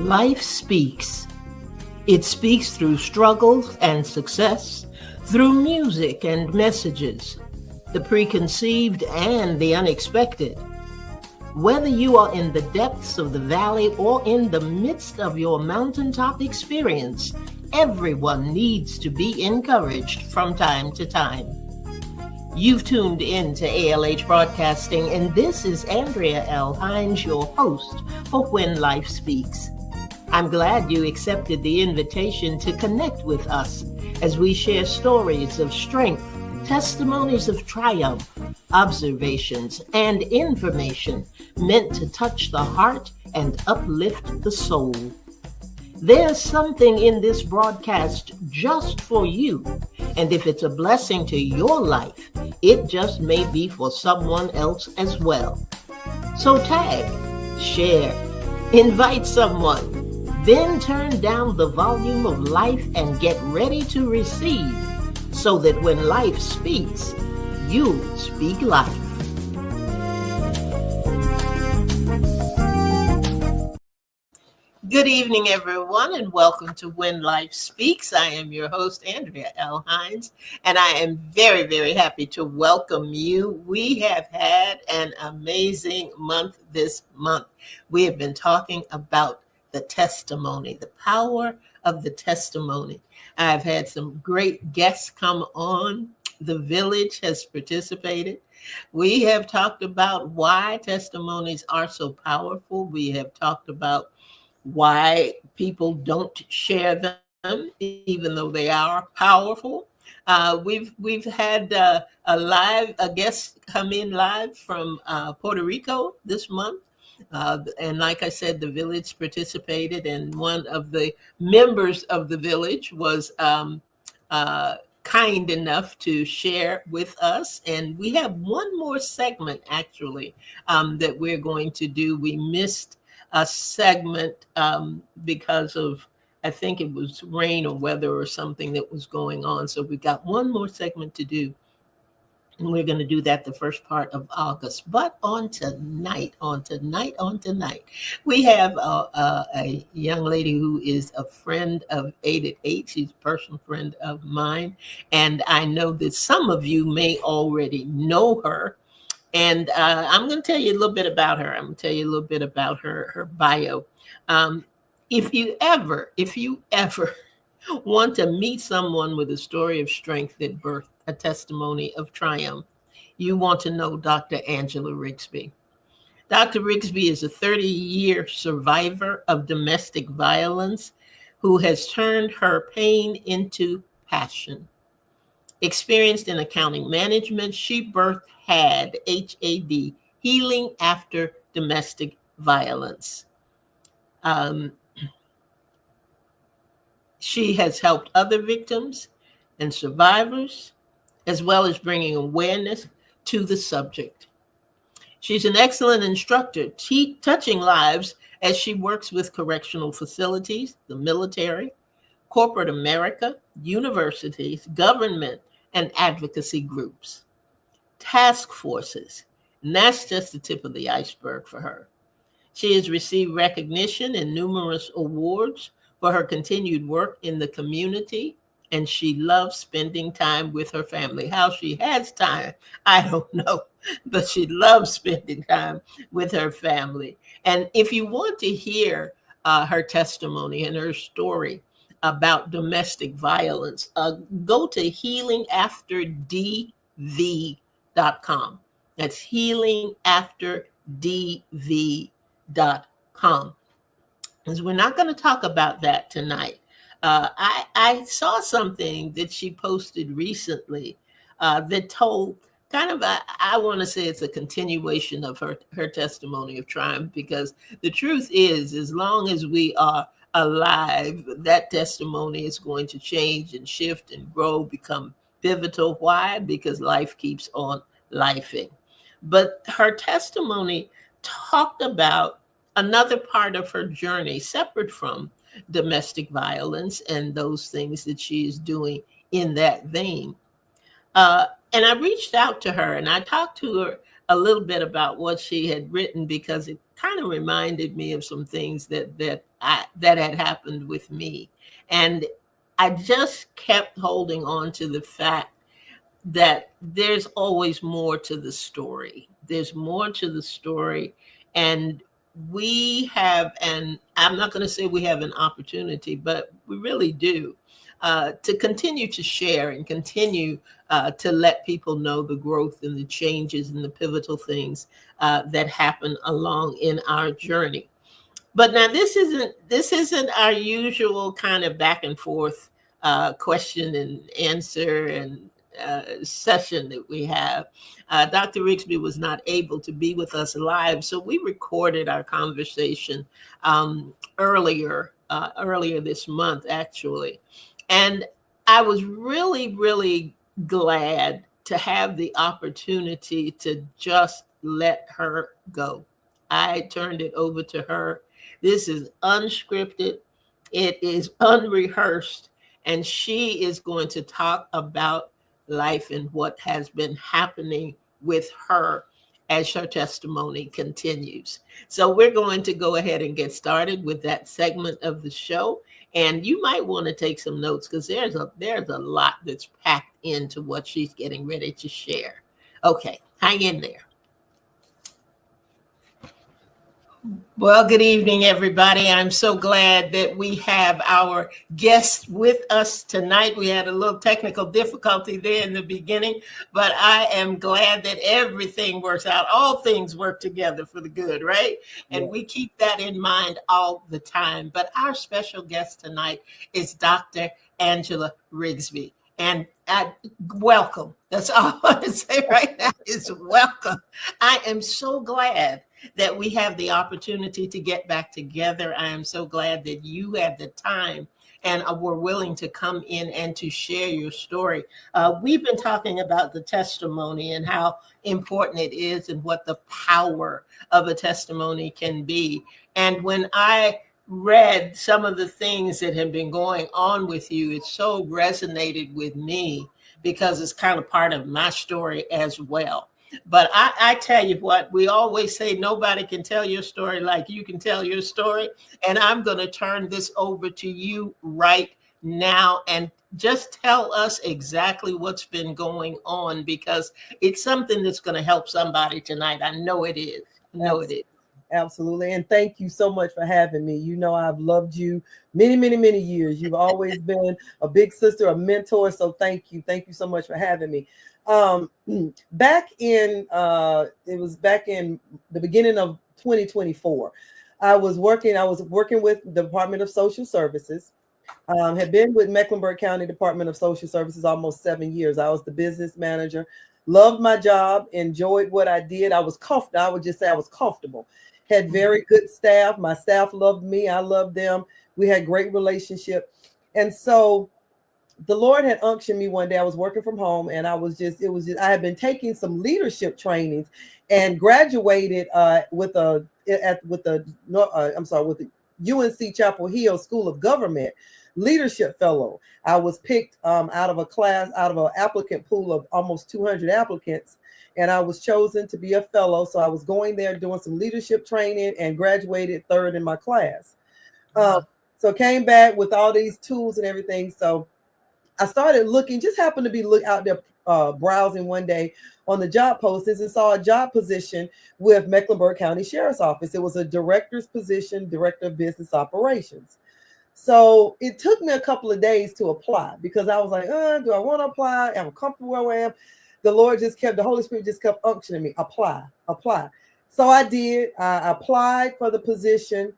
Life speaks. It speaks through struggles and success, through music and messages, the preconceived and the unexpected. Whether you are in the depths of the valley or in the midst of your mountaintop experience, everyone needs to be encouraged from time to time. You've tuned in to ALH Broadcasting, and this is Andrea Hines, your host for When Life Speaks. I'm glad you accepted the invitation to connect with us as we share stories of strength, testimonies of triumph, observations, and information meant to touch the heart and uplift the soul. There's something in this broadcast just for you, and if it's a blessing to your life, it just may be for someone else as well. So tag, share, invite someone, then turn down the volume of life and get ready to receive, so that when life speaks, you speak life. Good evening, everyone, and welcome to When Life Speaks. I am your host, Andrea Hines, and I am very, very happy to welcome you. We have had an amazing month this month. We have been talking about the testimony, the power of the testimony. I've had some great guests come on. The village has participated. We have talked about why testimonies are so powerful. We have talked about why people don't share them, even though they are powerful. We've had a guest come in live from Puerto Rico this month. And like I said, the village participated, and one of the members of the village was kind enough to share with us. And we have one more segment, actually, that we're going to do. We missed a segment because of, I think it was rain or weather or something that was going on. So we got one more segment to do. And we're going to do that the first part of August. But on tonight, we have a young lady who is a friend of 8 at 8. She's a personal friend of mine. And I know that some of you may already know her. And I'm going to tell you a little bit about her. I'm going to tell you a little bit about her bio. If you ever want to meet someone with a story of strength that birthed a testimony of triumph, you want to know Dr. Angela Riggsbee. Dr. Riggsbee is a 30-year survivor of domestic violence who has turned her pain into passion. Experienced in accounting management, she birthed HAD, HAD, Healing After Domestic Violence. She has helped other victims and survivors, as well as bringing awareness to the subject. She's an excellent instructor, touching lives as she works with correctional facilities, the military, corporate America, universities, government, and advocacy groups, task forces. And that's just the tip of the iceberg for her. She has received recognition and numerous awards for her continued work in the community, and she loves spending time with her family. How she has time, I don't know, but she loves spending time with her family. And if you want to hear her testimony and her story about domestic violence, go to healingafterdv.com. That's healingafterdv.com. Because we're not going to talk about that tonight. I saw something that she posted recently that told kind of, I want to say it's a continuation of her testimony of triumph, because the truth is, as long as we are alive, that testimony is going to change and shift and grow, become pivotal. Why? Because life keeps on lifing. But her testimony talked about another part of her journey separate from domestic violence and those things that she is doing in that vein. And I reached out to her and I talked to her a little bit about what she had written, because it kind of reminded me of some things that that had happened with me. And I just kept holding on to the fact that there's always more to the story. There's more to the story. And we have, and I'm not going to say we have an opportunity, but we really do, to continue to share and continue to let people know the growth and the changes and the pivotal things that happen along in our journey. But now this isn't our usual kind of back and forth question and answer and session that we have. Dr. Riggsbee was not able to be with us live, so we recorded our conversation earlier this month, actually, and I was really glad to have the opportunity to just let her go. I turned it over to her. This is unscripted, it is unrehearsed, and she is going to talk about life and what has been happening with her as her testimony continues. So we're going to go ahead and get started with that segment of the show. And you might want to take some notes because there's a lot that's packed into what she's getting ready to share. Okay, hang in there. Well, good evening, everybody. I'm so glad that we have our guest with us tonight. We had a little technical difficulty there in the beginning, but I am glad that everything works out. All things work together for the good, right? And we keep that in mind all the time. But our special guest tonight is Dr. Angela Riggsbee. And welcome. That's all I want to say right now is welcome. I am so glad that we have the opportunity to get back together. I am so glad that you had the time and were willing to come in and to share your story. We've been talking about the testimony and how important it is and what the power of a testimony can be. And when I read some of the things that have been going on with you, it so resonated with me because it's kind of part of my story as well. But I tell you what, we always say nobody can tell your story like you can tell your story. And I'm going to turn this over to you right now and just tell us exactly what's been going on, because it's something that's going to help somebody tonight. I know it is. I know it is. Absolutely. And thank you so much for having me. You know, I've loved you many years. You've always been a big sister, a mentor. So thank you. Thank you so much for having me. Back in it was back in the beginning of 2024. I was working with the Department of Social Services. Had been with Mecklenburg County Department of Social Services almost 7 years. I was the business manager. Loved my job, enjoyed what I did. I was comfortable. I would just say I was comfortable. Had very good staff. My staff loved me. I loved them. We had great relationship. And so the Lord had unctioned me one day. I was working from home, and I had been taking some leadership trainings and graduated with the UNC Chapel Hill School of Government Leadership Fellow. I was picked out of an applicant pool of almost 200 applicants, and I was chosen to be a fellow. So I was going there doing some leadership training and graduated third in my class. So came back with all these tools and everything. So I started looking, just happened to be out there browsing one day on the job postings and saw a job position with Mecklenburg County Sheriff's Office. It was a director's position, director of business operations. So it took me a couple of days to apply because I was like, do I want to apply? Am I comfortable where I am? The Holy Spirit just kept unctioning me, apply. So I did. I applied for the position.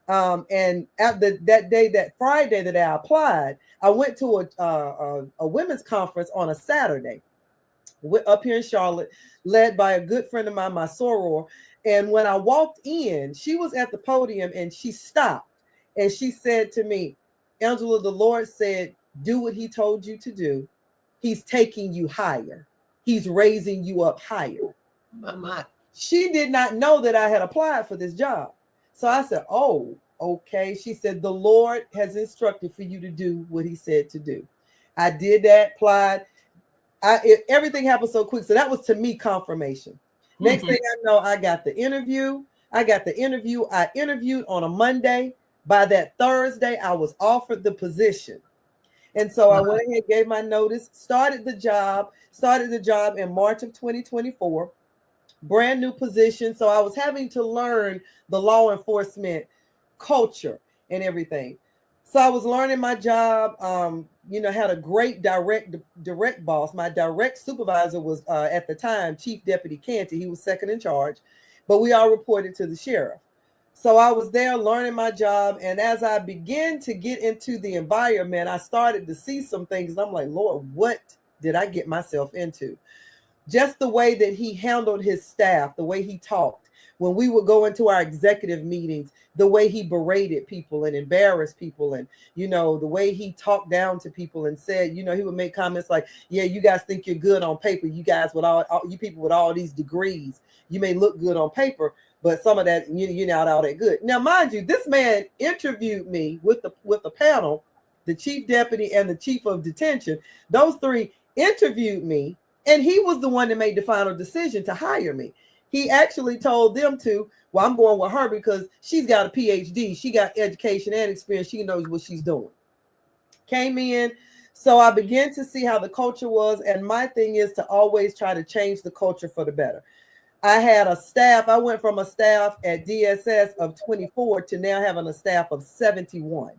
And at that Friday that I applied, I went to a women's conference on a Saturday up here in Charlotte, led by a good friend of mine, my soror. And when I walked in, she was at the podium and she stopped and she said to me, Angela, the Lord said, do what he told you to do. He's taking you higher. He's raising you up higher. She did not know that I had applied for this job. So I said, oh, okay. She said, the Lord has instructed for you to do what he said to do. I did that, applied. Everything happened so quick. So that was to me confirmation. Next thing I know, I got the interview. I interviewed on a Monday. By that Thursday, I was offered the position. And so I went ahead, gave my notice, started the job in March of 2024, brand new position. So I was having to learn the law enforcement culture and everything. So I was learning my job. Had a great direct boss. My direct supervisor was at the time Chief Deputy Canty. He was second in charge, but we all reported to the sheriff. So I was there learning my job. And as I began to get into the environment, I started to see some things. And I'm like, Lord, what did I get myself into? Just the way that he handled his staff, the way he talked. When we would go into our executive meetings, the way he berated people and embarrassed people, and the way he talked down to people and said, he would make comments like, yeah, you guys think you're good on paper. You guys with all you people with all these degrees, you may look good on paper, but some of that, you're not all that good. Now, mind you, this man interviewed me with the panel, the chief deputy and the chief of detention. Those three interviewed me, and he was the one that made the final decision to hire me. He actually told them well, I'm going with her because she's got a PhD. She got education and experience. She knows what she's doing. Came in. So I began to see how the culture was. And my thing is to always try to change the culture for the better. I had a staff. I went from a staff at DSS of 24 to now having a staff of 71.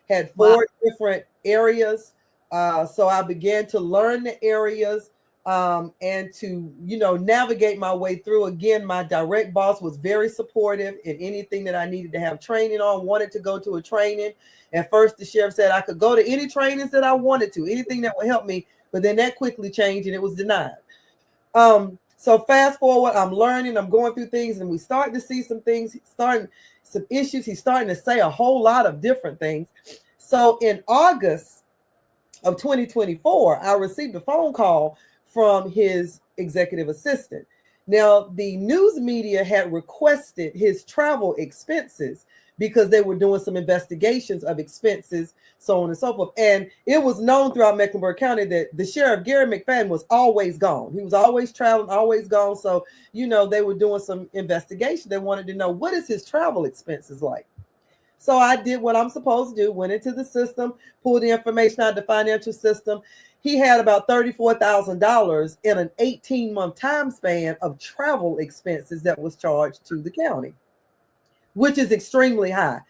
Had 4 different areas. So I began to learn the areas. And to navigate my way through. Again, my direct boss was very supportive in anything that I needed to have training on, wanted to go to a training. At first, the sheriff said I could go to any trainings that I wanted to, anything that would help me, but then that quickly changed and it was denied. So fast forward, I'm learning, I'm going through things, and we start to see some things, some issues. He's starting to say a whole lot of different things. So in August of 2024, I received a phone call from his executive assistant. Now, the news media had requested his travel expenses because they were doing some investigations of expenses, so on and so forth. And it was known throughout Mecklenburg County that the sheriff, Gary McFadden, was always gone. He was always traveling, always gone. So, they were doing some investigation. They wanted to know, what is his travel expenses like? So I did what I'm supposed to do, went into the system, pulled the information out of the financial system. He had about $34,000 in an 18-month time span of travel expenses that was charged to the county, which is extremely high.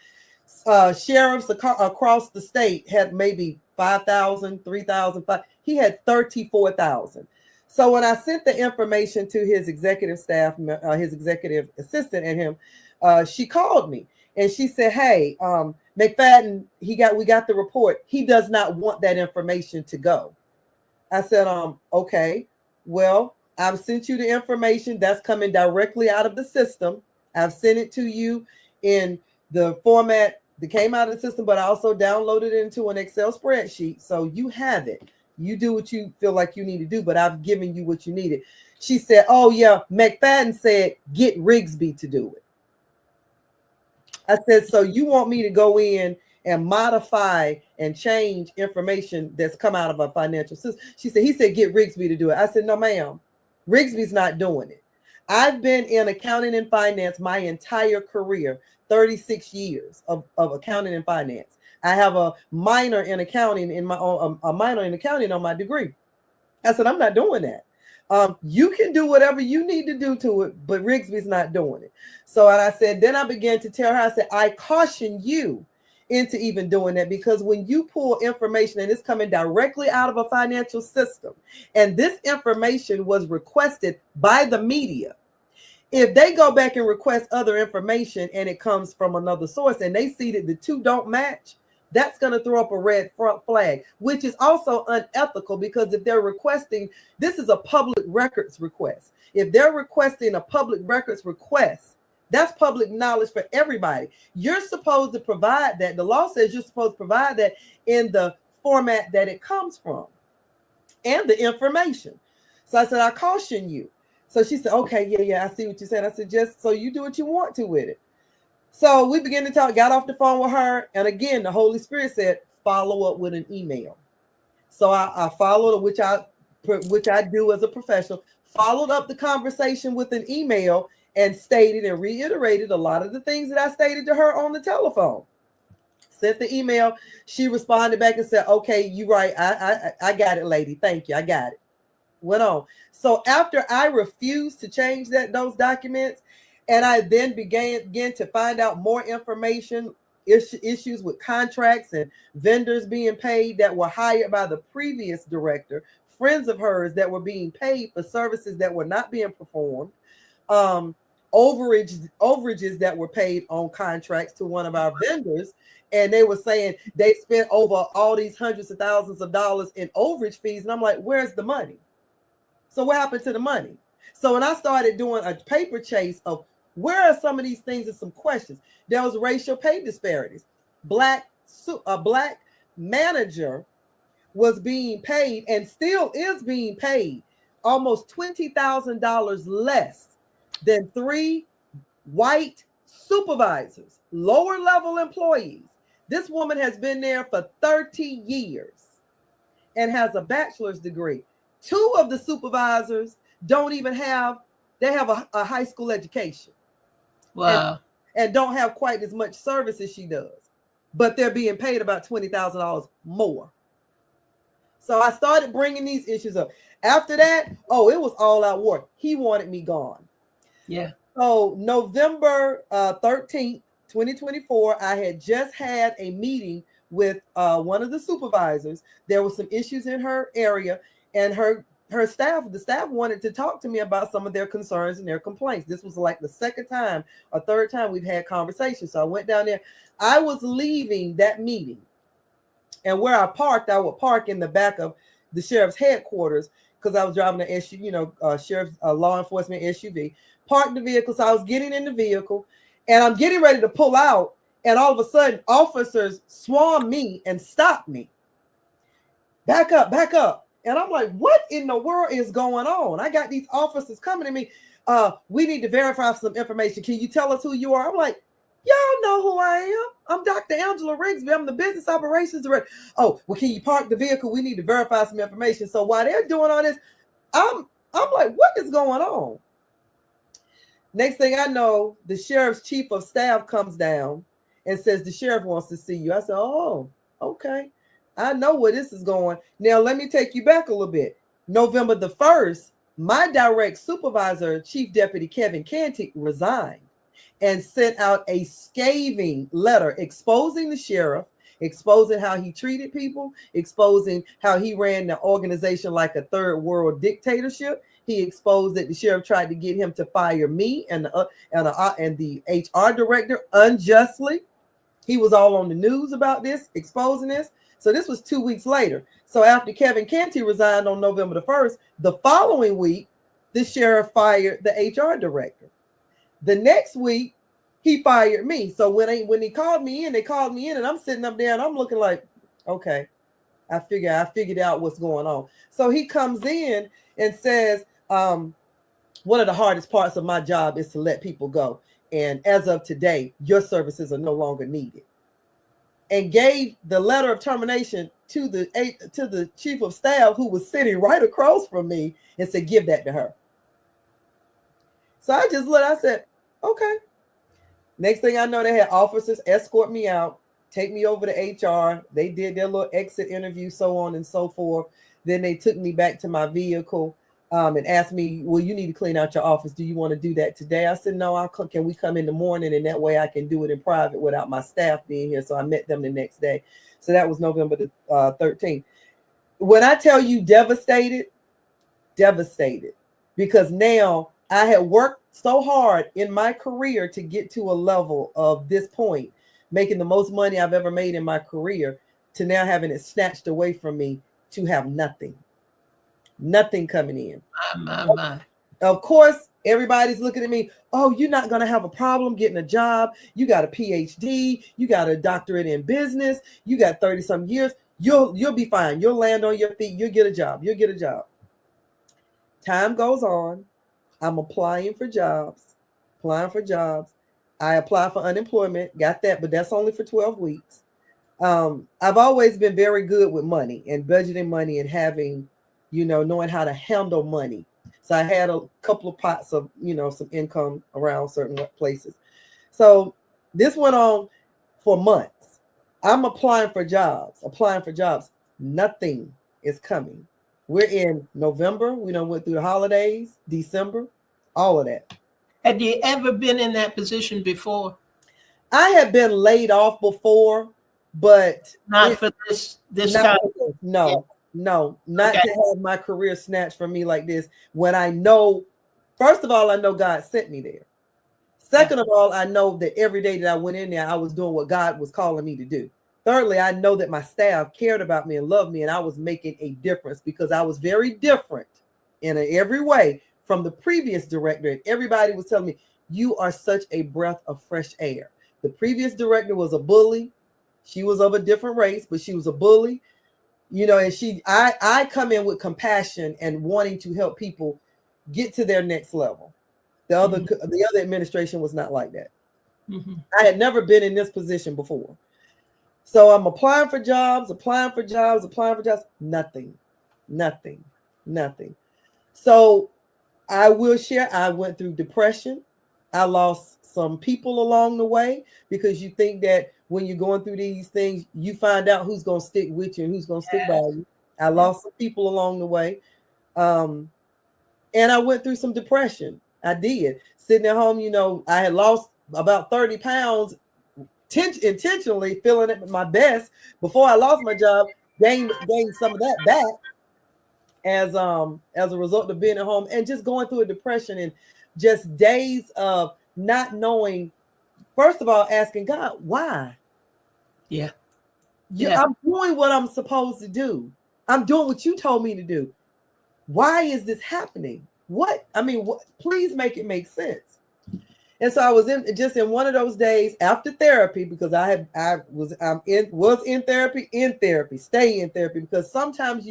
Sheriffs across the state had maybe 5,000, 3,000. He had 34,000. So when I sent the information to his executive staff, his executive assistant and him, she called me and she said, hey, McFadden, we got the report. He does not want that information to go. I said, okay, well, I've sent you the information that's coming directly out of the system. I've sent it to you in the format that came out of the system, but I also downloaded it into an Excel spreadsheet. So you have it. You do what you feel like you need to do, but I've given you what you needed. She said, oh yeah, McFadden said, get Riggsbee to do it. I said, so you want me to go in and modify and change information that's come out of a financial system? She said, he said, get Riggsbee to do it. I said, no, ma'am, Riggsbee's not doing it. I've been in accounting and finance my entire career, 36 years of accounting and finance. I have a minor in accounting a minor in accounting on my degree. I said, I'm not doing that. You can do whatever you need to do to it, but Riggsbee's not doing it. So, and I said, then I began to tell her, I said, I caution you into even doing that, because when you pull information and it's coming directly out of a financial system, and this information was requested by the media, if they go back and request other information and it comes from another source and they see that the two don't match, that's going to throw up a red front flag, which is also unethical, because if they're requesting, this is a public records request. If they're requesting a public records request, that's public knowledge for everybody. You're supposed to provide that. The law says you're supposed to provide that in the format that it comes from and the information. So I said, I caution you. So she said, okay, yeah, I see what you said. I said, just so you do what you want to with it. So we began to talk, got off the phone with her. And again, the Holy Spirit said, follow up with an email. So I followed, which I do as a professional, followed up the conversation with an email and stated and reiterated a lot of the things that I stated to her on the telephone. Sent the email. She responded back and said, okay, you right. I got it, lady. Thank you. I got it. Went on. So after I refused to change those documents, and I then began to find out more information, issues with contracts and vendors being paid that were hired by the previous director, friends of hers that were being paid for services that were not being performed, overages that were paid on contracts to one of our vendors. And they were saying they spent over all these hundreds of thousands of dollars in overage fees. And I'm like, where's the money? So what happened to the money? So when I started doing a paper chase of where are some of these things and some questions, there was racial pay disparities. A black manager was being paid and still is being paid almost $20,000 less than 3 white supervisors, lower level employees. This woman has been there for 30 years and has a bachelor's degree. 2 of the supervisors don't even have, they have a high school education. Wow. And don't have quite as much service as she does, but they're being paid about $20,000 more. So I started bringing these issues up. After that, it was all out war. He wanted me gone. Yeah. So November 13th, 2024, I had just had a meeting with one of the supervisors. There were some issues in her area, and the staff wanted to talk to me about some of their concerns and their complaints. This was like the second time or third time we've had conversations. So I went down there. I was leaving that meeting, and where I parked, I would park in the back of the sheriff's headquarters because I was driving an SUV, sheriff's law enforcement SUV. Parked the vehicle, so I was getting in the vehicle, and I'm getting ready to pull out, and all of a sudden, officers swarm me and stop me. Back up, back up. And I'm like, what in the world is going on? I got these officers coming to me. We need to verify some information. Can you tell us who you are? I'm like, y'all know who I am. I'm Dr. Angela Riggsbee. I'm the business operations director. Oh, well, can you park the vehicle? We need to verify some information. So while they're doing all this, I'm like, what is going on? Next thing I know, the sheriff's chief of staff comes down and says the sheriff wants to see you. I said, oh, okay. I know where this is going. Now, let me take you back a little bit. November the 1st, my direct supervisor, Chief Deputy Kevin Canty, resigned and sent out a scathing letter exposing the sheriff, exposing how he treated people, exposing how he ran the organization like a third world dictatorship. He exposed that the sheriff tried to get him to fire me and the HR director unjustly. He was all on the news about this, exposing this. So this was 2 weeks later. So after Kevin Canty resigned on November the 1st, the following week, the sheriff fired the HR director. The next week, he fired me. So when they called me in, and I'm sitting up there and I'm looking like, okay, I figured out what's going on. So he comes in and says, one of the hardest parts of my job is to let people go. And as of today, your services are no longer needed. And gave the letter of termination to the chief of staff, who was sitting right across from me, and said, give that to her. So I just looked, I said, okay. Next thing I know, they had officers escort me out, take me over to HR. They did their little exit interview, so on and so forth. Then they took me back to my vehicle and asked me, well, you need to clean out your office. Do you want to do that today? I said, no, can we come in the morning? And that way I can do it in private without my staff being here. So I met them the next day. So that was November the 13th. When I tell you devastated, because now I had worked so hard in my career to get to a level of this point, making the most money I've ever made in my career, to now having it snatched away from me to have nothing coming in. My. Of course, everybody's looking at me. Oh, you're not going to have a problem getting a job. You got a PhD. You got a doctorate in business. You got 30 some years. You'll be fine. You'll land on your feet. You'll get a job. Time goes on. I'm applying for jobs. I apply for unemployment. Got that, but that's only for 12 weeks. I've always been very good with money and budgeting money and having, knowing how to handle money. So I had a couple of pots of, some income around certain places. So this went on for months. I'm applying for jobs, applying for jobs. Nothing is coming. We're in November. We done went through the holidays, December, all of that. Had you ever been in that position before? I had been laid off before, but Not it for this not time. Yeah. no, no, not Okay. to have my career snatched from me like this. When I know, first of all, I know God sent me there. Yeah. Second of all, I know that every day that I went in there, I was doing what God was calling me to do. Thirdly, I know that my staff cared about me and loved me, and I was making a difference because I was very different in every way from the previous director. And everybody was telling me, "You are such a breath of fresh air." The previous director was a bully. She was of a different race, but she was a bully. And I come in with compassion and wanting to help people get to their next level. The other administration was not like that. Mm-hmm. I had never been in this position before. So I'm applying for jobs, applying for jobs, applying for jobs. Nothing, nothing, nothing. So I will share, I went through depression. I lost some people along the way because you think that when you're going through these things, you find out who's going to stick with you and who's going to stick by you. I lost some people along the way. And I went through some depression. I did. Sitting at home, I had lost about 30 pounds intentionally, feeling at my best before I lost my job, gained some of that back as a result of being at home and just going through a depression and just days of not knowing. First of all, asking God, why? Yeah. I'm doing what I'm supposed to do. I'm doing what you told me to do. Why is this happening? Please make it make sense. And so I was in one of those days after therapy, because was in therapy, stay in therapy, because sometimes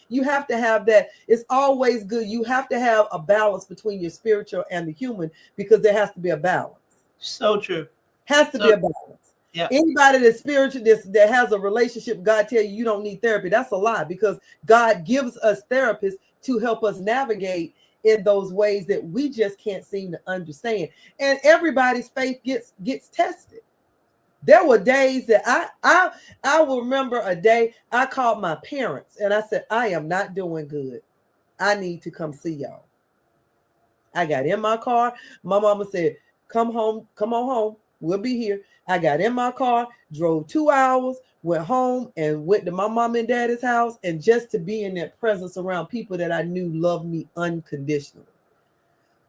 you have to have that. It's always good. You have to have a balance between your spiritual and the human, because there has to be a balance. So true. Has to be a balance. Yeah. Anybody that's spiritual, that has a relationship, God tell you don't need therapy. That's a lie, because God gives us therapists to help us navigate in those ways that we just can't seem to understand. And everybody's faith gets tested. There were days that I will remember a day I called my parents and I said, I am not doing good. I need to come see y'all. I got in my car. My mama said, come on home. We'll be here. I got in my car, drove 2 hours, went home and went to my mom and daddy's house, and just to be in that presence around people that I knew loved me unconditionally.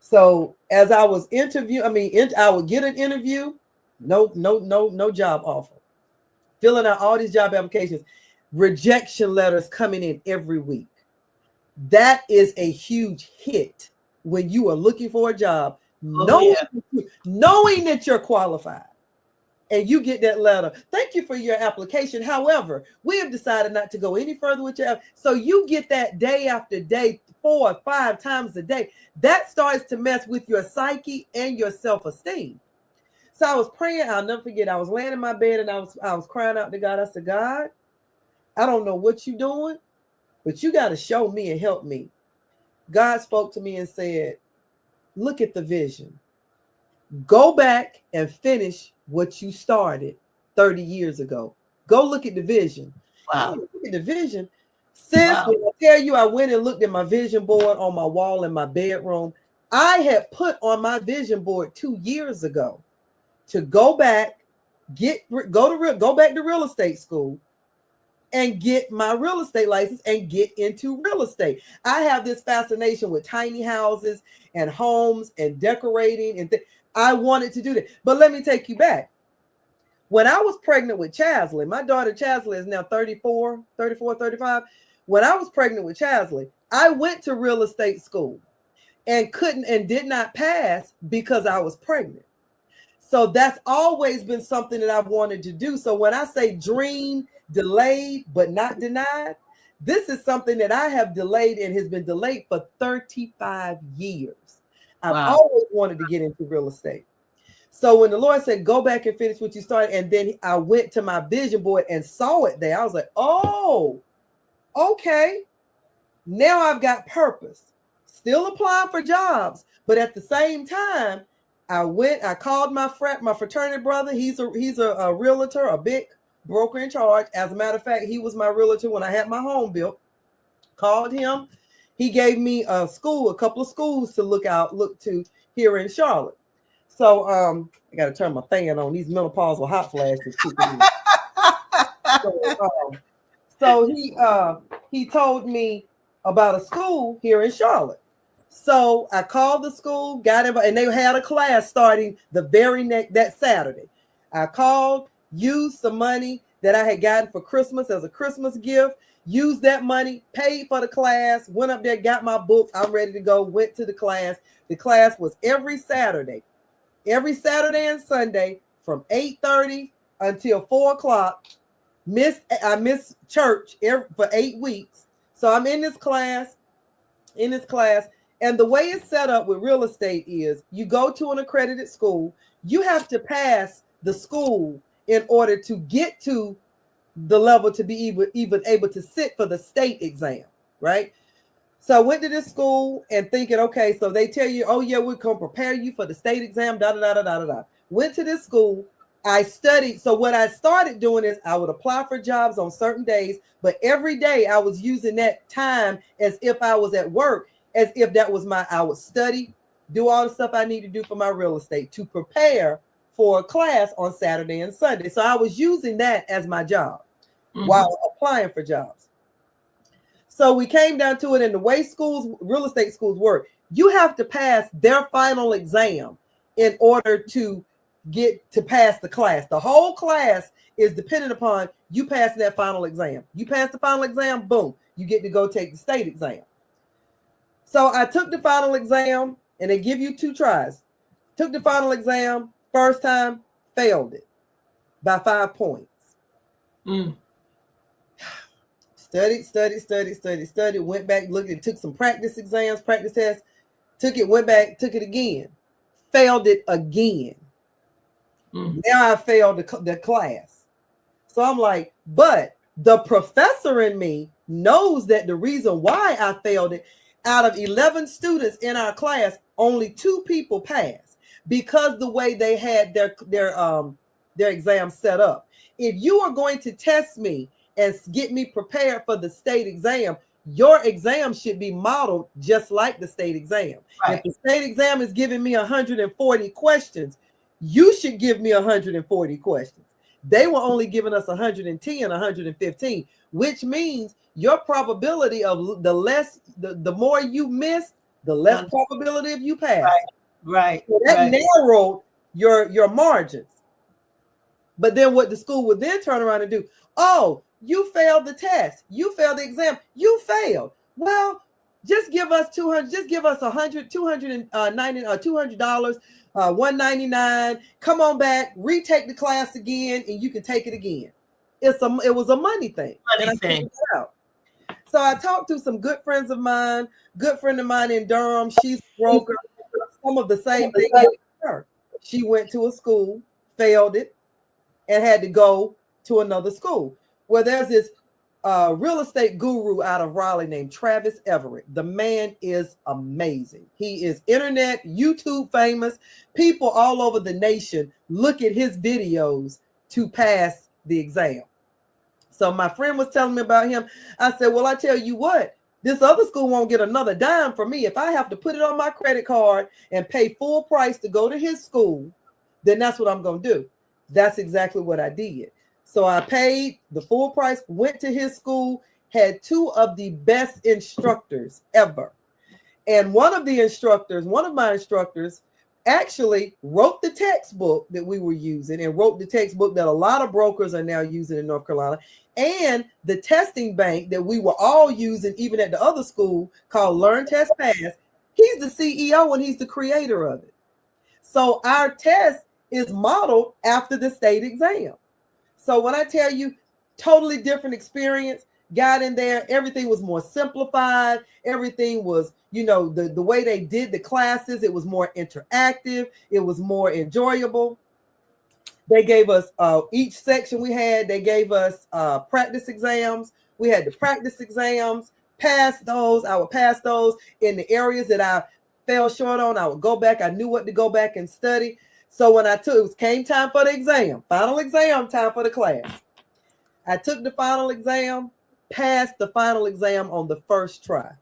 So as I was I would get an interview, no job offer. Filling out all these job applications, rejection letters coming in every week. That is a huge hit when you are looking for a job, knowing that you're qualified. And you get that letter. Thank you for your application. However, we have decided not to go any further with your. So you get that day after day, 4 or 5 times a day. That starts to mess with your psyche and your self-esteem. So I was praying. I'll never forget. I was laying in my bed and I was crying out to God. I said, God, I don't know what you're doing, but you got to show me and help me. God spoke to me and said, look at the vision. Go back and finish what you started 30 years ago. Go look at the vision. Wow. Look at the vision. Sis, when I tell you, I went and looked at my vision board on my wall in my bedroom. I had put on my vision board 2 years ago to go back, go back to real estate school and get my real estate license and get into real estate. I have this fascination with tiny houses and homes and decorating and I wanted to do that. But let me take you back. When I was pregnant with Chasley, my daughter Chasley is now 34, 35. When I was pregnant with Chasley, I went to real estate school and did not pass because I was pregnant. So that's always been something that I've wanted to do. So when I say dream, delayed, but not denied, this is something that I have delayed and has been delayed for 35 years. I've always wanted to get into real estate. So when the Lord said, go back and finish what you started, and then I went to my vision board and saw it there, I was like, oh, okay. Now I've got purpose. Still applying for jobs, but at the same time, I called my fraternity brother. He's a realtor, a big broker in charge. As a matter of fact, he was my realtor when I had my home built. Called him. He gave me a couple of schools to look to here in Charlotte. So I got to turn my fan on. These menopausal hot flashes. So he told me about a school here in Charlotte. So I called the school, got him, and they had a class starting the that Saturday. I called, used some money that I had gotten for Christmas as a Christmas gift, used that money, paid for the class, went up there, got my book. I'm ready to go, went to the class. The class was every Saturday and Sunday from 8:30 until 4 o'clock. I missed church for 8 weeks. So I'm in this class. And the way it's set up with real estate is you go to an accredited school, you have to pass the school in order to get to the level to be even able to sit for the state exam, right? So I went to this school and thinking, okay, so they tell you, oh yeah, we're going to prepare you for the state exam, Went to this school. I studied. So what I started doing is I would apply for jobs on certain days, but every day I was using that time as if I was at work, as if that was I would study, do all the stuff I need to do for my real estate to prepare for a class on Saturday and Sunday. So I was using that as my job while applying for jobs. So we came down to it, and the way real estate schools work, you have to pass their final exam in order to get to pass the class. The whole class is dependent upon you passing that final exam. You pass the final exam, boom, you get to go take the state exam. So I took the final exam, and they give you 2 tries. Took the final exam, first time, failed it by 5 points. Studied, went back, looked and took some practice tests, went back, took it again, failed it again. Now I failed the class. So I'm like, but the professor in me knows that the reason why I failed it, out of 11 students in our class, only 2 people passed because the way they had their exam set up. If you are going to test me and get me prepared for the state exam, your exam should be modeled just like the state exam. Right. If the state exam is giving me 140 questions, you should give me 140 questions. They were only giving us 110, 115, which means your probability of the more you miss, the less probability of you pass. Right. So that narrowed your margins. But then what the school would then turn around and do, oh, you failed the test, you failed the exam, you failed. Well, just give us $200, just give us $200, $199. Come on back, retake the class again, and you can take it again. It was a money thing. So I talked to some good friends of mine, good friend of mine in Durham. She's a broker. Some of the same thing happened to her. She went to a school, failed it, and had to go to another school. Well, there's this real estate guru out of Raleigh named Travis Everett. The man is amazing. He is internet, YouTube famous. People all over the nation look at his videos to pass the exam. So my friend was telling me about him. I said, well, I tell you what, this other school won't get another dime from me. If I have to put it on my credit card and pay full price to go to his school, then that's what I'm going to do. That's exactly what I did. So I paid the full price, went to his school, had 2 of the best instructors ever. And one of my instructors actually wrote the textbook that we were using, and wrote the textbook that a lot of brokers are now using in North Carolina, and the testing bank that we were all using even at the other school called Learn Test Pass. He's the CEO and he's the creator of it. So our test is modeled after the state exam. So when I tell you, totally different experience, got in there, everything was more simplified. Everything was, the way they did the classes, it was more interactive. It was more enjoyable. They gave us each section they gave us practice exams. We had the practice exams, pass those. I would pass those. In the areas that I fell short on, I would go back. I knew what to go back and study. So when it came time for the exam, final exam time for the class, I took the final exam, passed the final exam on the first try.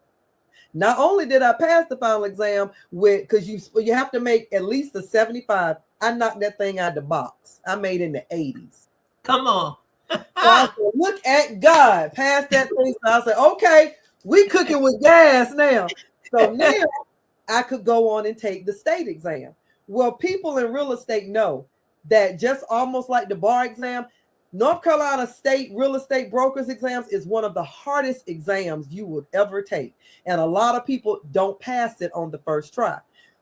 Not only did I pass the final exam because you have to make at least a 75. I knocked that thing out of the box. I made in the 80s. Come on. So I said, look at God, pass that thing. So I said, okay, we cooking with gas now. So now I could go on and take the state exam. Well, people in real estate know that just almost like the bar exam, North Carolina state real estate brokers exams is one of the hardest exams you would ever take. And a lot of people don't pass it on the first try.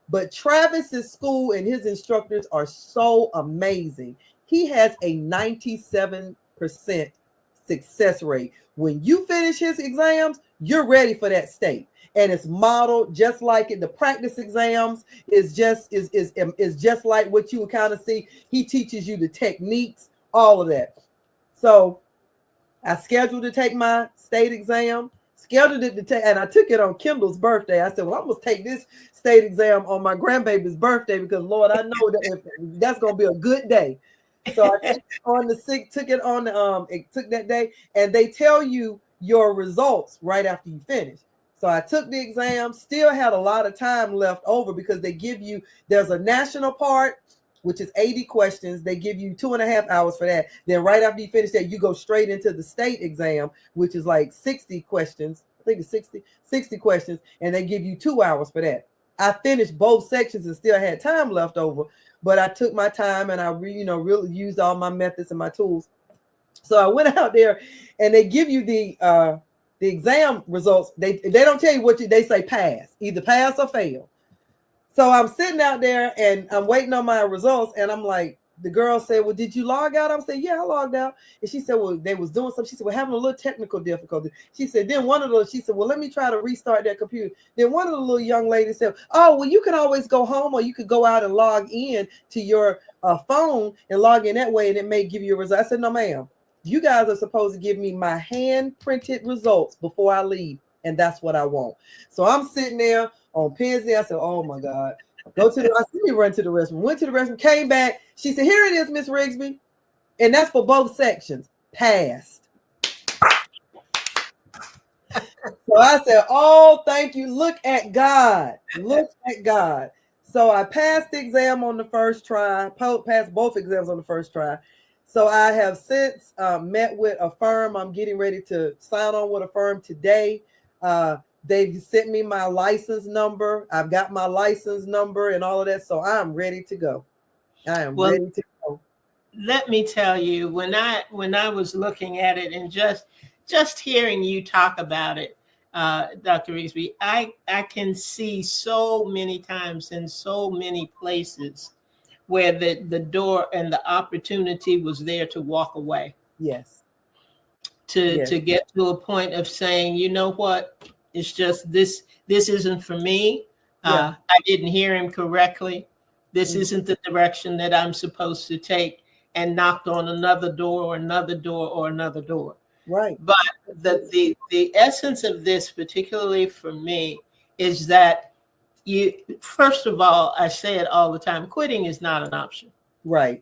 But Travis's school and his instructors are so amazing. He has a 97% success rate. When you finish his exams, you're ready for that state. And it's modeled just like it. The practice exams is just like what you would kind of see. He teaches you the techniques, all of that. So I scheduled to take my state exam, and I took it on Kendall's birthday. I said, well, I'm going to take this state exam on my grandbaby's birthday because, Lord, I know that that's going to be a good day. So I took it that day, and they tell you your results right after you finish. So I took the exam, still had a lot of time left over because there's a national part, which is 80 questions. They give you 2.5 hours for that. Then right after you finish that, you go straight into the state exam, which is like 60 questions. I think it's 60 questions, and they give you 2 hours for that. I finished both sections and still had time left over, but I took my time and I really used all my methods and my tools. So I went out there, and they give you the exam results. They don't tell you they say pass, either pass or fail. So I'm sitting out there and I'm waiting on my results, and I'm like, the girl said, well, did you log out? I'm saying, yeah, I logged out. And she said, well, they was doing something. She said, we're having a little technical difficulty. She said, she said, well, let me try to restart that computer. Then one of the little young ladies said, oh, well, you can always go home, or you could go out and log in to your phone and log in that way, and it may give you a result. I said, no, ma'am, you guys are supposed to give me my hand printed results before I leave. And that's what I want. So I'm sitting there on Wednesday. I said, oh my God. Let me run to the restroom. Went to the restroom, came back. She said, here it is, Miss Riggsbee. And that's for both sections. Passed. So I said, oh, thank you. Look at God. Look at God. So I passed the exam on the first try, passed both exams on the first try. So I have since met with a firm. I'm getting ready to sign on with a firm today. They've sent me my license number. I've got my license number and all of that. So I'm ready to go. I am ready to go. Let me tell you, when I was looking at it and just hearing you talk about it, Dr. Riggsbee, I can see so many times in so many places where the door and the opportunity was there to walk away. Yes. To get to a point of saying, you know what? It's just this isn't for me. I didn't hear him correctly. This isn't the direction that I'm supposed to take, and knocked on another door or another door or another door. Right. But the essence of this, particularly for me, is that first of all, I say it all the time, quitting is not an option. Right.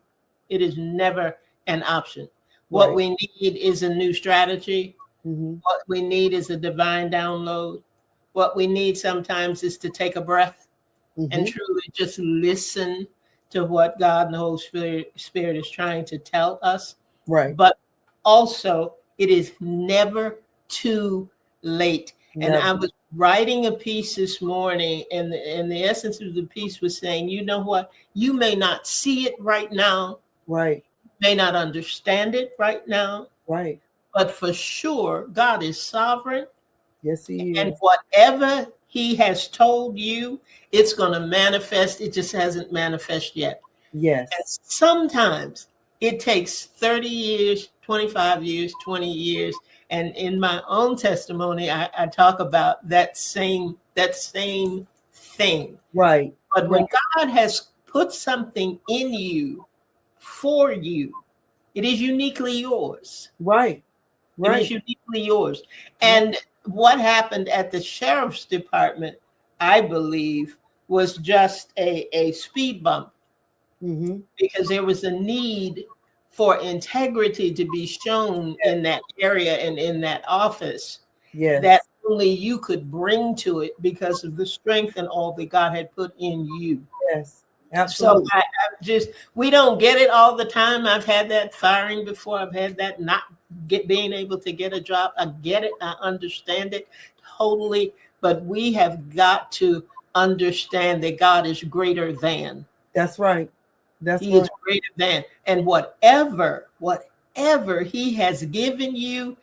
It is never an option. What we need is a new strategy. Mm-hmm. What we need is a divine download. What we need sometimes is to take a breath and truly just listen to what God and the Holy Spirit is trying to tell us. Right. But also, it is never too late. Never. And I was writing a piece this morning, and the essence of the piece was saying, you know what? You may not see it right now. Right. May not understand it right now. Right. But for sure, God is sovereign. Yes, he is. And whatever he has told you, it's going to manifest. It just hasn't manifested yet. Yes. And sometimes it takes 30 years, 25 years, 20 years. And in my own testimony, I talk about that same thing. Right. But when God has put something in you, for you, it is uniquely yours. Right. Right. It is uniquely yours. And what happened at the sheriff's department, I believe, was just a speed bump, because there was a need for integrity to be shown in that area and in that office that Yes. only you could bring to it because of the strength and all that God had put in you. Yes. So Absolutely. I just, we don't get it all the time. I've had that firing before. I've had that not being able to get a job. I get it. I understand it totally. But we have got to understand that God is greater than. That's right. That's He right. is greater than. And whatever he has given you,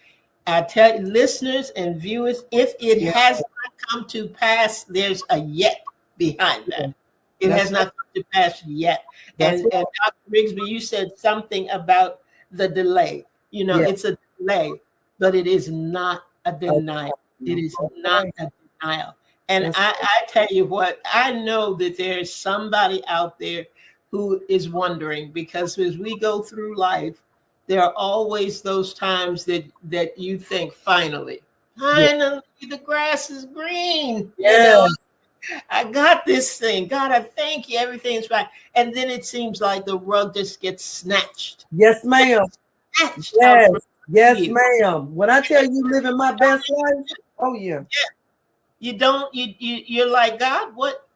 I tell you, listeners and viewers, if it Yeah. has not come to pass, there's a yet behind Yeah. that. It That's has right. not come to pass yet. That's And right. Dr. Riggsbee, you said something about the delay. You know, Yeah. it's a delay, but it is not a That's denial. It is not right. a denial. And That's I tell you what, I know that there's somebody out there who is wondering, because as we go through life, there are always those times that you think, finally yeah. the grass is green. You Yeah. know, I got this thing. God, I thank you. Everything's fine. And then it seems like the rug just gets snatched. Yes, ma'am. Snatched out Yes. from Yes, you. ma'am. When I tell you living my best life, oh yeah. You don't, you're like, God, what?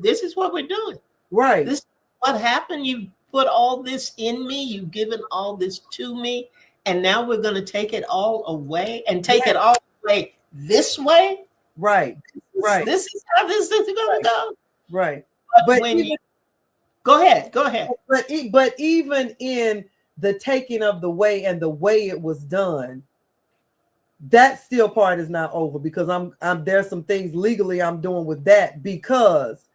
This is what we're doing. Right. This is what happened. You put all this in me. You've given all this to me. And now we're going to take it all away and take it all away this way. Right. Right. This is how this is going to go. Right. But when even, you go ahead. But even in the taking of the way and the way it was done, that still part is not over, because I'm there's some things legally I'm doing with that, because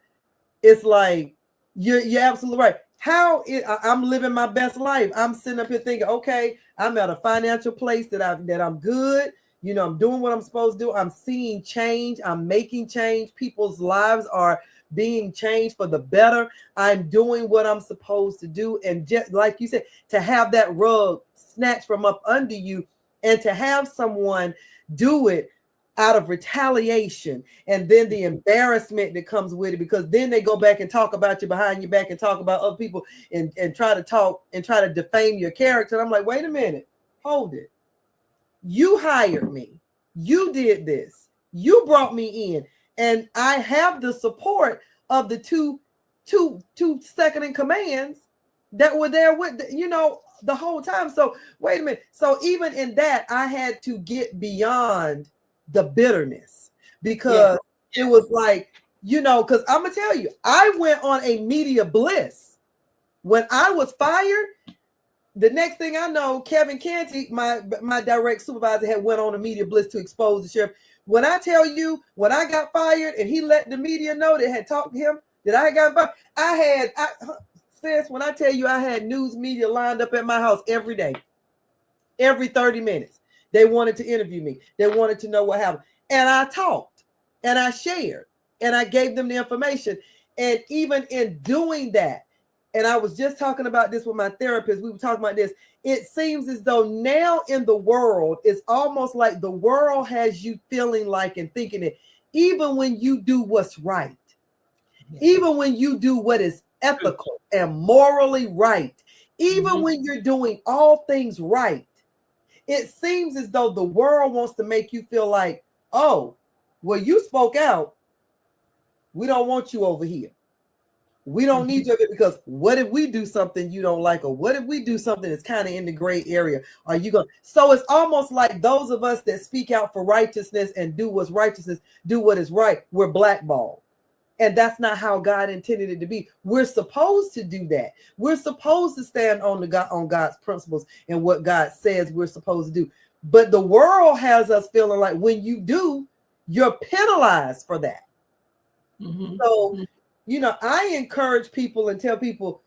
it's like you're absolutely right. I'm living my best life. I'm sitting up here thinking, okay, I'm at a financial place that I'm good. You know, I'm doing what I'm supposed to do. I'm seeing change. I'm making change. People's lives are being changed for the better. I'm doing what I'm supposed to do. And just like you said, to have that rug snatched from up under you, and to have someone do it out of retaliation, and then the embarrassment that comes with it, because then they go back and talk about you behind your back and talk about other people and try to defame your character. And I'm like, wait a minute, hold it. You hired me. You did this. You brought me in, and I have the support of the two second in commands that were there with the whole time. So wait a minute. So even in that, I had to get beyond the bitterness, because it was like, because I'm gonna tell you, I went on a media bliss when I was fired. The next thing I know, Kevin Canty, my direct supervisor, had went on a media blitz to expose the sheriff. When I tell you, when I got fired and he let the media know that had talked to him that I got fired, when I tell you, I had news media lined up at my house every day, every 30 minutes. They wanted to interview me. They wanted to know what happened. And I talked and I shared and I gave them the information. And even in doing that, and I was just talking about this with my therapist, we were talking about this. It seems as though now in the world, it's almost like the world has you feeling like and thinking that even when you do what's right, even when you do what is ethical and morally right, even when you're doing all things right, it seems as though the world wants to make you feel like, oh, well, you spoke out. We don't want you over here. We don't need you, because what if we do something you don't like? Or what if we do something that's kind of in the gray area? Are you going? So it's almost like those of us that speak out for righteousness and do what's righteousness, do what is right, we're blackballed. And that's not how God intended it to be. We're supposed to do that. We're supposed to stand on God's principles and what God says we're supposed to do. But the world has us feeling like when you do, you're penalized for that. So, I encourage people and tell people,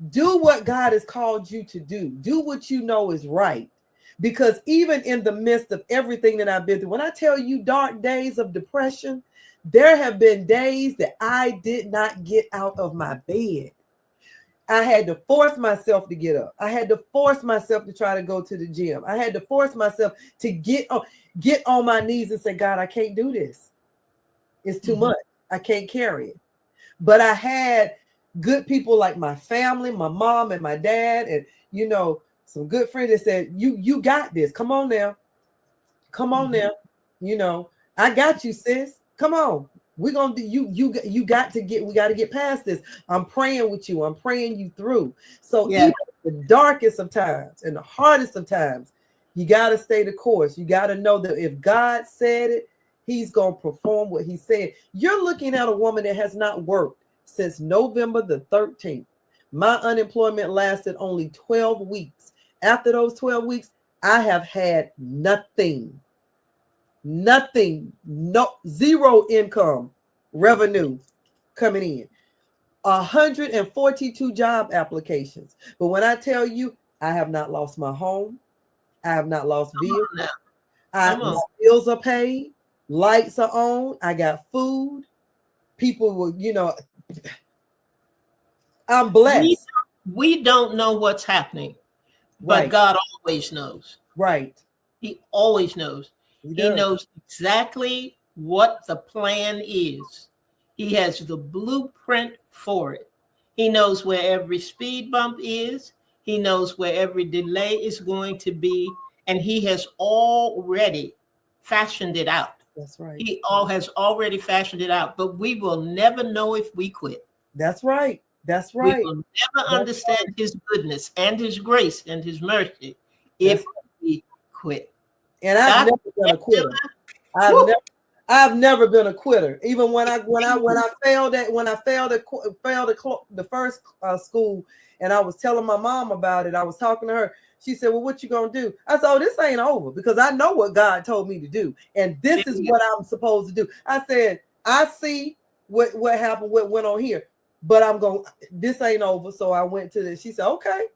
do what God has called you to do. Do what you know is right. Because even in the midst of everything that I've been through, when I tell you dark days of depression, there have been days that I did not get out of my bed. I had to force myself to get up. I had to force myself to try to go to the gym. I had to force myself to get on my knees and say, God, I can't do this. It's too much. I can't carry it. But I had good people like my family, my mom and my dad, and some good friends that said, you got this. Come on now. Come on now. I got you, sis. Come on. We're gonna do we got to get past this. I'm praying with you. I'm praying you through. So even the darkest of times and the hardest of times, you got to stay the course. You got to know that if God said it, he's going to perform what he said. You're looking at a woman that has not worked since November the 13th. My unemployment lasted only 12 weeks. After those 12 weeks, I have had nothing, zero income revenue coming in. 142 job applications. But when I tell you, I have not lost my home. I have not lost bills. My bills are paid. Lights are on. I got food. People will, I'm blessed. We don't know what's happening, but God always knows. Right. He always knows. He knows exactly what the plan is. He has the blueprint for it. He knows where every speed bump is. He knows where every delay is going to be. And he has already fashioned it out. That's right. He has already fashioned it out. But we will never know if we quit. That's right. That's right. We will never understand his goodness and his grace and his mercy if we quit. And I've never been a quitter. I've never been a quitter. Even when I failed the first school, and I was telling my mom about it. I was talking to her. She said, "Well, what you gonna do?" I said, "Oh, this ain't over because I know what God told me to do, and this is what I'm supposed to do." I said, "I see what happened, what went on here, but this ain't over." So I went to this. She said, "Okay,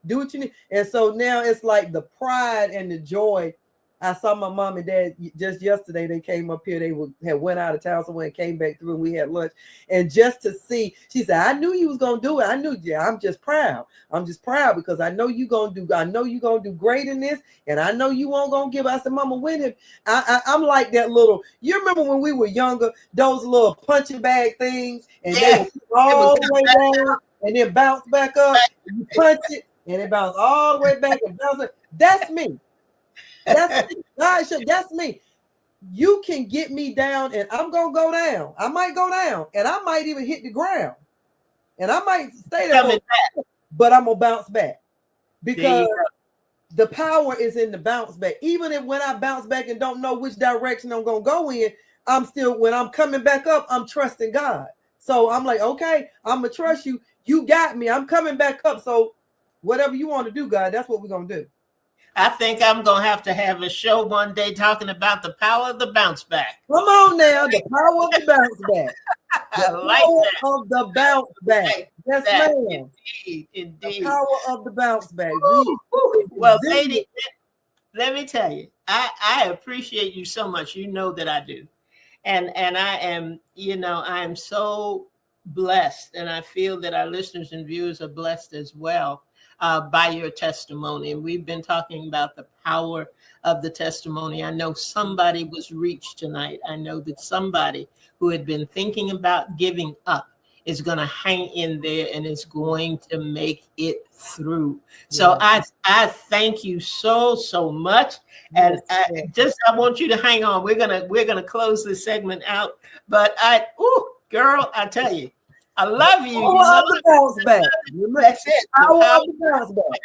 do what you need." And so now it's like the pride and the joy. I saw my mom and dad just yesterday. They came up here. They had went out of town somewhere and came back through, and we had lunch. And just to see, she said, "I knew you was gonna do it. I knew. Yeah, I'm just proud. I'm just proud because I know you gonna do. I know you gonna do great in this, and I know you won't gonna give." I said, "Mama, win him." I'm like that little. You remember when we were younger, those little punching bag things, and they would all the way down and then bounce back up. You punch it, and it bounce all the way back and bounce. That's me. That's me. You can get me down, and I'm gonna go down. I might go down, and I might even hit the ground, and I might stay there, but I'm gonna bounce back because the power is in the bounce back. Even if when I bounce back and don't know which direction I'm gonna go in, I'm still, when I'm coming back up, I'm trusting God. So I'm like, okay, I'm gonna trust you. You got me. I'm coming back up. So whatever you want to do, God, that's what we're gonna do. I think I'm going to have a show one day talking about the power of the bounce back. Come on now, the power of the bounce back. I like that. Of the bounce back. Yes, ma'am. Indeed. The power of the bounce back. Well, lady, let me tell you, I appreciate you so much. You know that I do. And I am, I am so blessed, and I feel that our listeners and viewers are blessed as well. By your testimony. And we've been talking about the power of the testimony. I know somebody was reached tonight. I know that somebody who had been thinking about giving up is going to hang in there and is going to make it through. So I thank you so much. And I want you to hang on. We're gonna close this segment out. But girl, I tell you, I love you. Power of the bounce back. That's it. Power of the bounce back.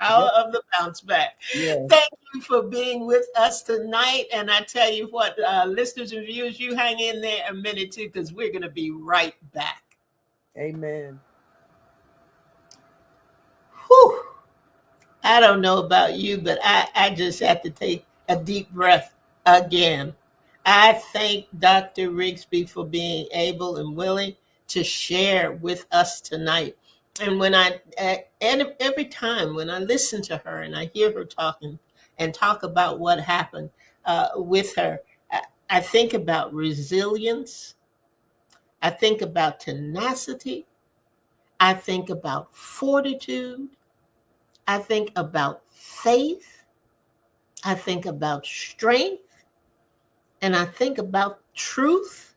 Power of the bounce back. Yeah. Thank you for being with us tonight. And I tell you what, listeners and viewers, you hang in there a minute too, because we're going to be right back. Amen. Whew. I don't know about you, but I just have to take a deep breath again. I thank Dr. Riggsbee for being able and willing to share with us tonight. And every time when I listen to her and I hear her talking and talk about what happened with her, I think about resilience. I think about tenacity. I think about fortitude. I think about faith. I think about strength. And I think about truth.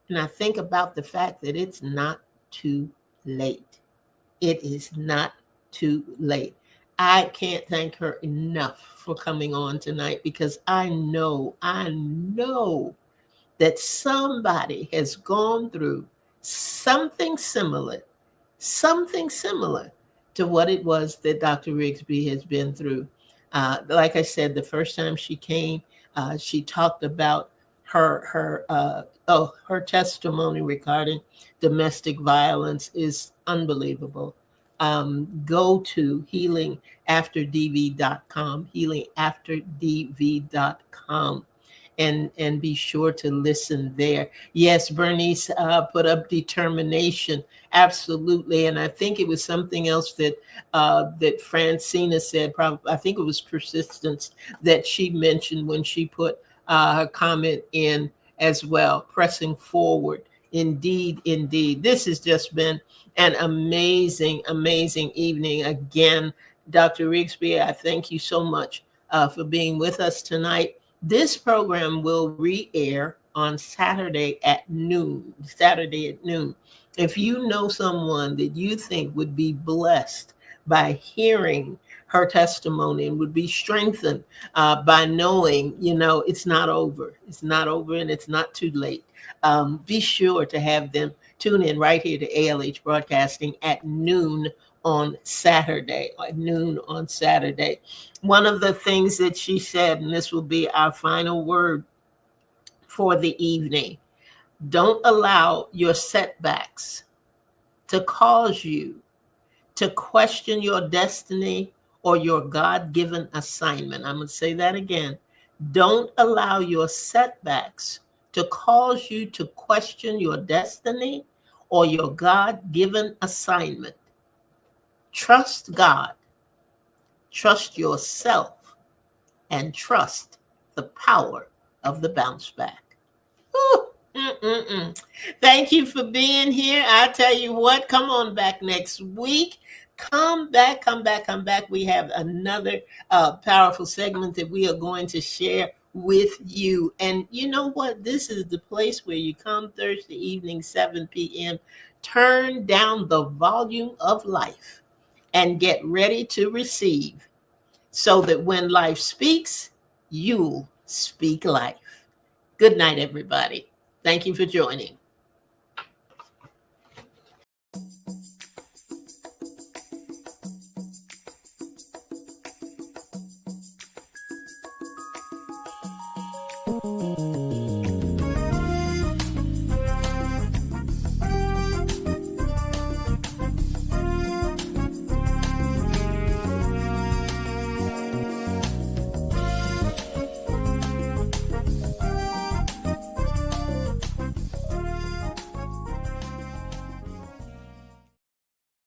And I think about the fact that it's not too late. It is not too late. I can't thank her enough for coming on tonight because I know that somebody has gone through something similar, something similar to what it was that Dr. Riggsbee has been through. Like I said, the first time she came, she talked about her testimony regarding domestic violence is unbelievable. Go to healingafterdv.com, and be sure to listen there. Yes, Bernice put up determination, absolutely, and I think it was something else that Francina said. Probably, I think it was persistence that she mentioned when she put her comment in as well. Pressing forward, indeed, indeed. This has just been an amazing, amazing evening again, Dr. Riggsbee. I thank you so much for being with us tonight. This program will re-air on Saturday at noon. Saturday at noon. If you know someone that you think would be blessed by hearing her testimony and would be strengthened by knowing, it's not over. It's not over and it's not too late. Be sure to have them tune in right here to ALH Broadcasting at noon on Saturday. At noon on Saturday. One of the things that she said, and this will be our final word for the evening, don't allow your setbacks to cause you to question your destiny or your God-given assignment. I'm going to say that again. Don't allow your setbacks to cause you to question your destiny or your God-given assignment. Trust God, trust yourself, and trust the power of the bounce back. Thank you for being here. I tell you what, come on back next week. Come back, come back, come back. We have another powerful segment that we are going to share with you. And you know what? This is the place where you come Thursday evening, 7 p.m. Turn down the volume of life and get ready to receive so that when life speaks, you'll speak life. Good night, everybody. Thank you for joining.